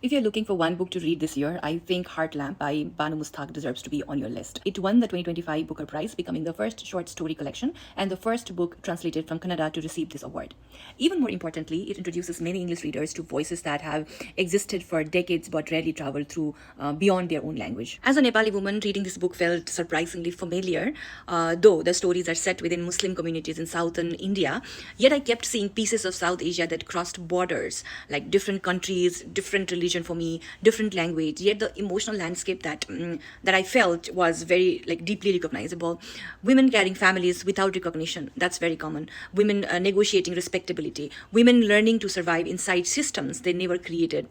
If you're looking for one book to read this year, I think Heart Lamp by Banu Mushtaq deserves to be on your list. It won the 2025 Booker Prize, becoming the first short story collection and the first book translated from Kannada to receive this award. Even more importantly, it introduces many English readers to voices that have existed for decades but rarely traveled through beyond their own language. As a Nepali woman, reading this book felt surprisingly familiar, though the stories are set within Muslim communities in southern India. Yet I kept seeing pieces of South Asia that crossed borders, like different countries, different religion for me, different language. Yet the emotional landscape that I felt was very deeply recognizable. Women carrying families without recognition, that's very common. Women negotiating respectability. Women learning to survive inside systems they never created.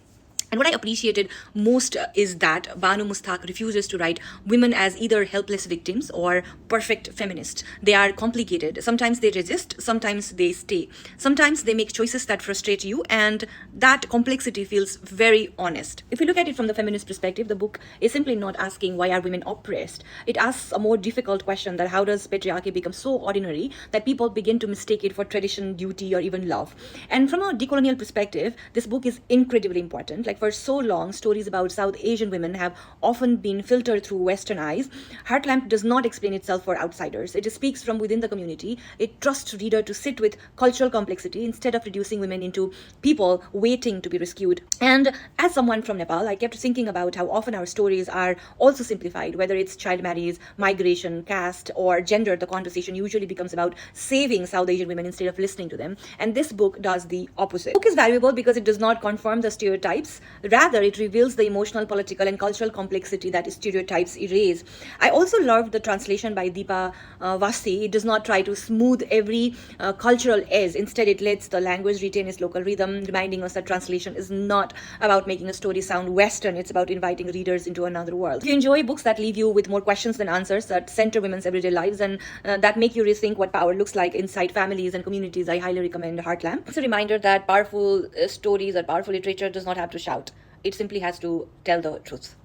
And what I appreciated most is that Banu Mushtaq refuses to write women as either helpless victims or perfect feminists. They are complicated. Sometimes they resist, sometimes they stay. Sometimes they make choices that frustrate you, and that complexity feels very honest. If we look at it from the feminist perspective, the book is simply not asking why are women oppressed. It asks a more difficult question, that how does patriarchy become so ordinary that people begin to mistake it for tradition, duty, or even love. And from a decolonial perspective, this book is incredibly important. For so long, stories about South Asian women have often been filtered through Western eyes. Heartlamp does not explain itself for outsiders. It speaks from within the community. It trusts reader to sit with cultural complexity instead of reducing women into people waiting to be rescued. And as someone from Nepal, I kept thinking about how often our stories are also simplified. Whether it's child marriage, migration, caste, or gender, the conversation usually becomes about saving South Asian women instead of listening to them. And this book does the opposite. The book is valuable because it does not confirm the stereotypes. Rather, it reveals the emotional, political, and cultural complexity that stereotypes erase. I also loved the translation by Deepa Bhasthi. It does not try to smooth every cultural edge. Instead, it lets the language retain its local rhythm, reminding us that translation is not about making a story sound Western. It's about inviting readers into another world. If you enjoy books that leave you with more questions than answers, that center women's everyday lives, and that make you rethink what power looks like inside families and communities, I highly recommend Heartlamp. It's a reminder that powerful stories or powerful literature does not have to shout. It simply has to tell the truth.